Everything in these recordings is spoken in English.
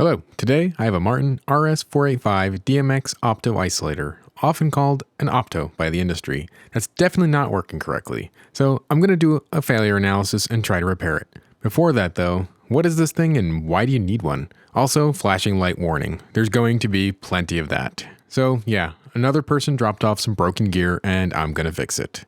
Hello, today I have a Martin RS485 DMX Opto Isolator, often called an Opto by the industry, that's definitely not working correctly. So I'm going to do a failure analysis and try to repair it. Before that though, what is this thing and why do you need one? Also, flashing light warning, there's going to be plenty of that. So yeah, another person dropped off some broken gear and I'm going to fix it.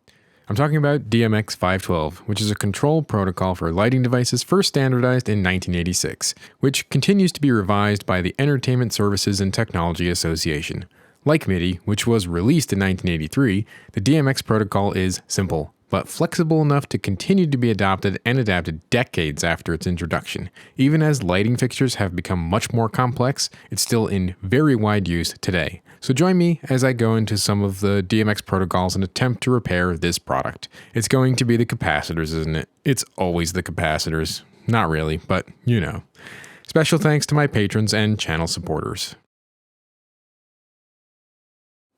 I'm talking about DMX 512, which is a control protocol for lighting devices first standardized in 1986, which continues to be revised by the Entertainment Services and Technology Association. Like MIDI, which was released in 1983, the DMX protocol is simple, but flexible enough to continue to be adopted and adapted decades after its introduction. Even as lighting fixtures have become much more complex, it's still in very wide use today. So join me as I go into some of the DMX protocols and attempt to repair this product. It's going to be the capacitors, isn't it? It's always the capacitors. Not really, but you know. Special thanks to my patrons and channel supporters.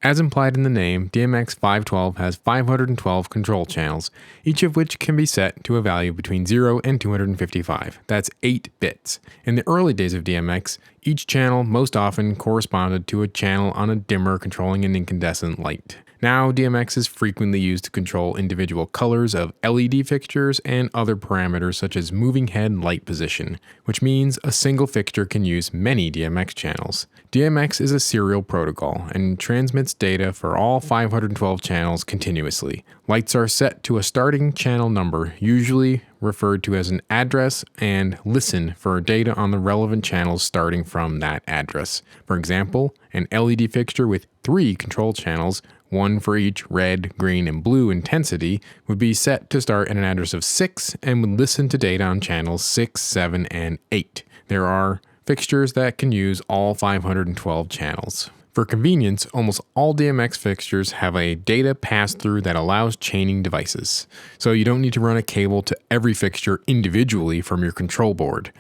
As implied in the name, DMX 512 has 512 control channels, each of which can be set to a value between 0 and 255. That's 8 bits. In the early days of DMX, each channel most often corresponded to a channel on a dimmer controlling an incandescent light. Now, DMX is frequently used to control individual colors of LED fixtures and other parameters such as moving head light position, which means a single fixture can use many DMX channels. DMX is a serial protocol and transmits data for all 512 channels continuously. Lights are set to a starting channel number, usually referred to as an address, and listen for data on the relevant channels starting from that address. For example, an LED fixture with 3 control channels, one for each red, green, and blue intensity, would be set to start at an address of 6 and would listen to data on channels 6, 7, and 8. There are fixtures that can use all 512 channels. For convenience, almost all DMX fixtures have a data pass-through that allows chaining devices, so you don't need to run a cable to every fixture individually from your control board.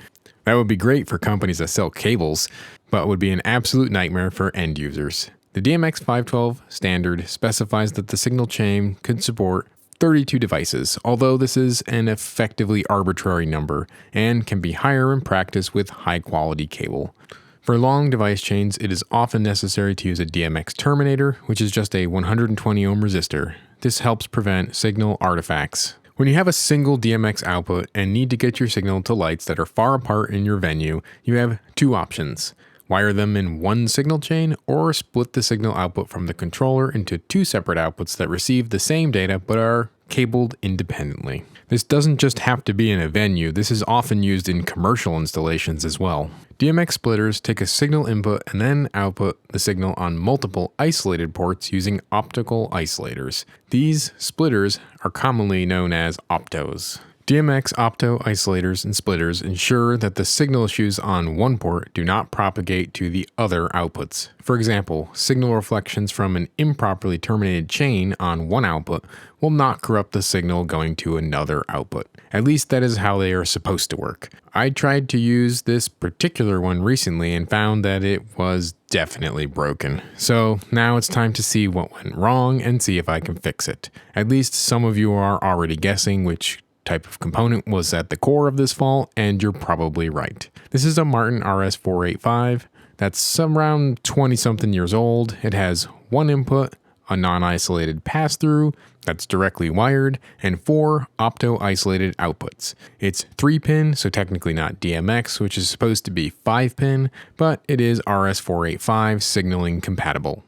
That would be great for companies that sell cables, but would be an absolute nightmare for end users. The DMX 512 standard specifies that the signal chain could support 32 devices, although this is an effectively arbitrary number and can be higher in practice with high-quality cable. For long device chains, it is often necessary to use a DMX terminator, which is just a 120 ohm resistor. This helps prevent signal artifacts. When you have a single DMX output and need to get your signal to lights that are far apart in your venue, you have two options. Wire them in one signal chain, or split the signal output from the controller into 2 separate outputs that receive the same data but are cabled independently. This doesn't just have to be in a venue, this is often used in commercial installations as well. DMX splitters take a signal input and then output the signal on multiple isolated ports using optical isolators. These splitters are commonly known as optos. DMX opto isolators and splitters ensure that the signal issues on one port do not propagate to the other outputs. For example, signal reflections from an improperly terminated chain on one output will not corrupt the signal going to another output. At least that is how they are supposed to work. I tried to use this particular one recently and found that it was definitely broken. So now it's time to see what went wrong and see if I can fix it. At least some of you are already guessing which type of component was at the core of this fault, and you're probably right. This is a Martin RS485 that's around 20 something years old. It has one input, a non-isolated pass-through that's directly wired, and 4 opto-isolated outputs. It's 3-pin, so technically not DMX, which is supposed to be 5-pin, but it is RS485 signaling compatible.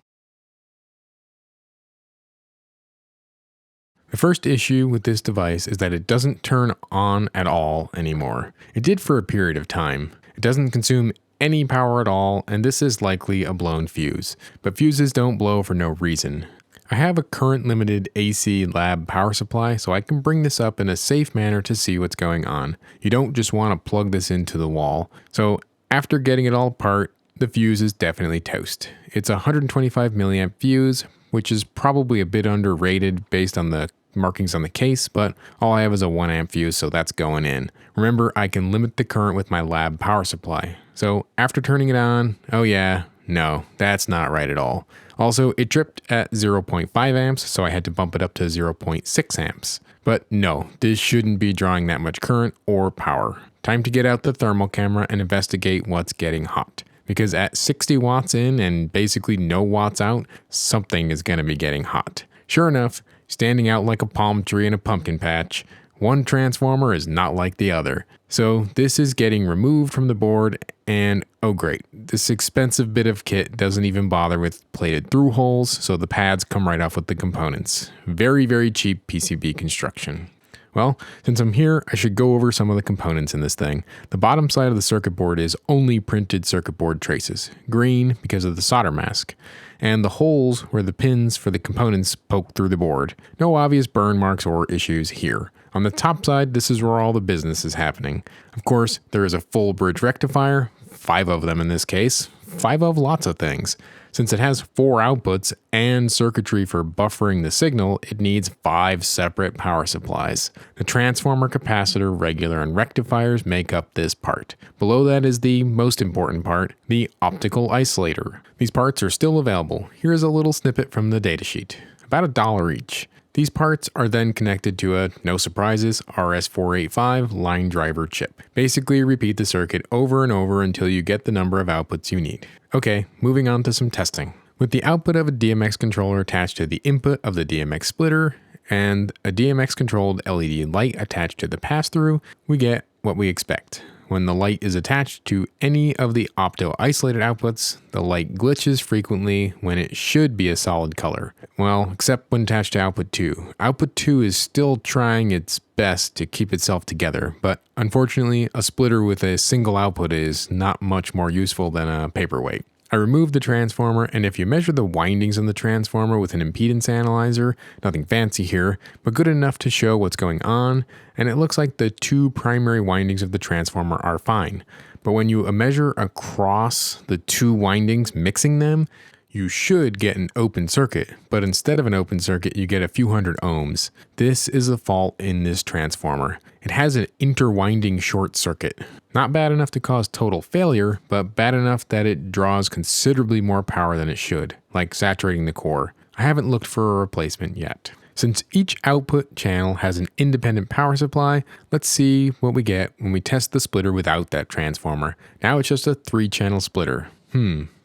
The first issue with this device is that it doesn't turn on at all anymore. It did for a period of time. It doesn't consume any power at all, and this is likely a blown fuse. But fuses don't blow for no reason. I have a current limited AC lab power supply, so I can bring this up in a safe manner to see what's going on. You don't just want to plug this into the wall. So after getting it all apart, the fuse is definitely toast. It's a 125 milliamp fuse, which is probably a bit underrated based on the markings on the case, but all I have is a 1 amp fuse, so that's going in. Remember, I can limit the current with my lab power supply. So after turning it on, oh yeah, No, that's not right at all. Also, it tripped at 0.5 amps, so I had to bump it up to 0.6 amps. But no, this shouldn't be drawing that much current or power. Time to get out the thermal camera and investigate what's getting hot. Because at 60 watts in and basically no watts out, something is going to be getting hot. Sure enough, standing out like a palm tree in a pumpkin patch, one transformer is not like the other. So this is getting removed from the board, and oh great, this expensive bit of kit doesn't even bother with plated through holes, so the pads come right off with the components. Very, very cheap PCB construction. Well, since I'm here, I should go over some of the components in this thing. The bottom side of the circuit board is only printed circuit board traces, green because of the solder mask, and the holes where the pins for the components poke through the board. No obvious burn marks or issues here. On the top side, this is where all the business is happening. Of course, there is a full bridge rectifier, 5 of them in this case, 5 of lots of things. Since it has 4 outputs and circuitry for buffering the signal, it needs 5 separate power supplies. The transformer, capacitor, regular, and rectifiers make up this part. Below that is the most important part, the optical isolator. These parts are still available. Here's a little snippet from the datasheet. About $1 each. These parts are then connected to a, no surprises, RS485 line driver chip. Basically, repeat the circuit over and over until you get the number of outputs you need. Okay, moving on to some testing. With the output of a DMX controller attached to the input of the DMX splitter, and a DMX controlled LED light attached to the pass-through, we get what we expect. When the light is attached to any of the opto-isolated outputs, the light glitches frequently when it should be a solid color. Well, except when attached to output 2. Output 2 is still trying its best to keep itself together, but unfortunately, a splitter with a single output is not much more useful than a paperweight. I removed the transformer, and if you measure the windings in the transformer with an impedance analyzer, nothing fancy here, but good enough to show what's going on, and it looks like the 2 primary windings of the transformer are fine. But when you measure across the 2 windings, mixing them, you should get an open circuit, but instead of an open circuit, you get a few hundred ohms. This is a fault in this transformer. It has an interwinding short circuit. Not bad enough to cause total failure, but bad enough that it draws considerably more power than it should, like saturating the core. I haven't looked for a replacement yet. Since each output channel has an independent power supply, let's see what we get when we test the splitter without that transformer. Now it's just a 3-channel splitter.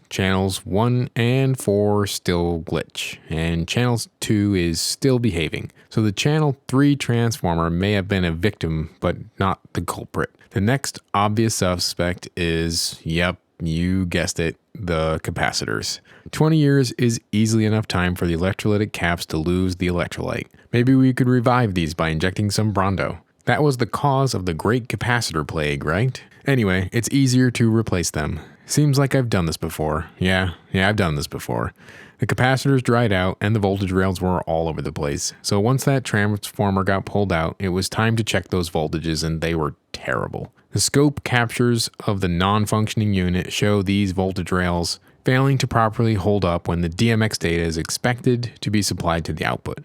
Channels 1 and 4 still glitch, and channels 2 is still behaving. So the channel 3 transformer may have been a victim, but not the culprit. The next obvious suspect is, yep, you guessed it, the capacitors. 20 years is easily enough time for the electrolytic caps to lose the electrolyte. Maybe we could revive these by injecting some Brondo. That was the cause of the great capacitor plague, right? Anyway, it's easier to replace them. Seems like I've done this before. Yeah, I've done this before. The capacitors dried out and the voltage rails were all over the place. So once that transformer got pulled out, it was time to check those voltages, and they were terrible. The scope captures of the non-functioning unit show these voltage rails failing to properly hold up when the DMX data is expected to be supplied to the output.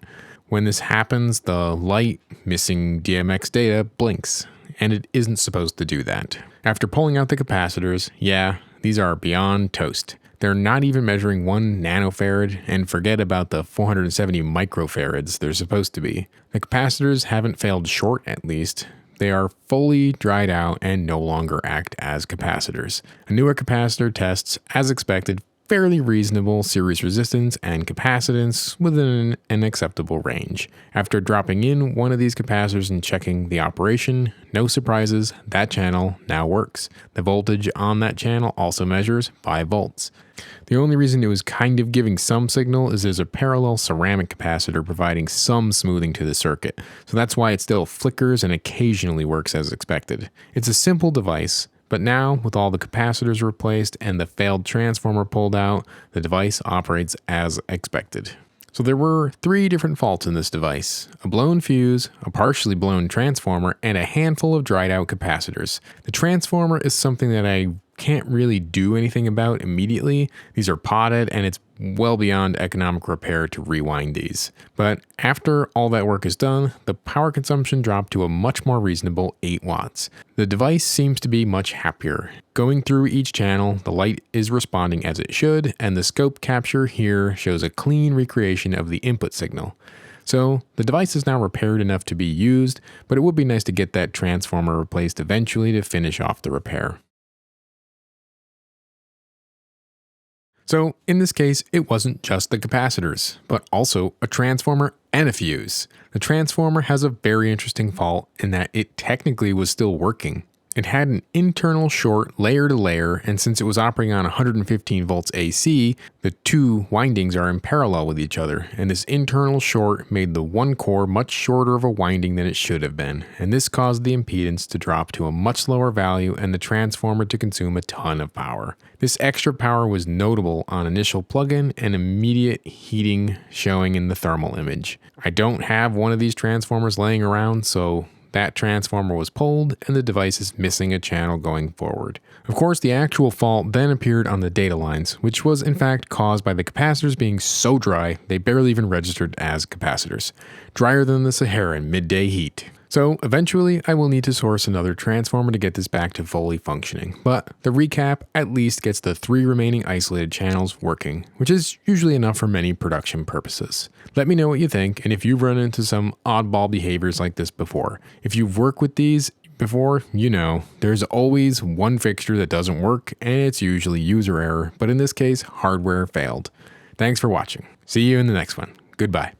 When this happens, the light missing DMX data blinks, and it isn't supposed to do that. After pulling out the capacitors, yeah, these are beyond toast. They're not even measuring 1 nanofarad, and forget about the 470 microfarads they're supposed to be. The capacitors haven't failed short, at least. They are fully dried out and no longer act as capacitors. A newer capacitor tests, as expected, fairly reasonable series resistance and capacitance within an acceptable range. After dropping in one of these capacitors and checking the operation, no surprises, that channel now works. The voltage on that channel also measures 5 volts. The only reason it was kind of giving some signal is there's a parallel ceramic capacitor providing some smoothing to the circuit, so that's why it still flickers and occasionally works as expected. It's a simple device, but now, with all the capacitors replaced and the failed transformer pulled out, the device operates as expected. So there were 3 different faults in this device: a blown fuse, a partially blown transformer, and a handful of dried out capacitors. The transformer is something that I can't really do anything about immediately. These are potted and it's well beyond economic repair to rewind these. But after all that work is done, the power consumption dropped to a much more reasonable 8 watts. The device seems to be much happier. Going through each channel, the light is responding as it should, and the scope capture here shows a clean recreation of the input signal. So the device is now repaired enough to be used, but it would be nice to get that transformer replaced eventually to finish off the repair. So in this case, it wasn't just the capacitors, but also a transformer and a fuse. The transformer has a very interesting fault in that it technically was still working. It had an internal short layer to layer, and since it was operating on 115 volts AC, the two windings are in parallel with each other, and this internal short made the one core much shorter of a winding than it should have been, and this caused the impedance to drop to a much lower value and the transformer to consume a ton of power. This extra power was notable on initial plug-in and immediate heating showing in the thermal image. I don't have one of these transformers laying around, so that transformer was pulled and the device is missing a channel going forward. Of course, the actual fault then appeared on the data lines, which was in fact caused by the capacitors being so dry they barely even registered as capacitors. Drier than the Sahara in midday heat. So eventually I will need to source another transformer to get this back to fully functioning, but the recap at least gets the 3 remaining isolated channels working, which is usually enough for many production purposes. Let me know what you think and if you've run into some oddball behaviors like this before. If you've worked with these before, you know, there's always one fixture that doesn't work and it's usually user error, but in this case, hardware failed. Thanks for watching. See you in the next one. Goodbye.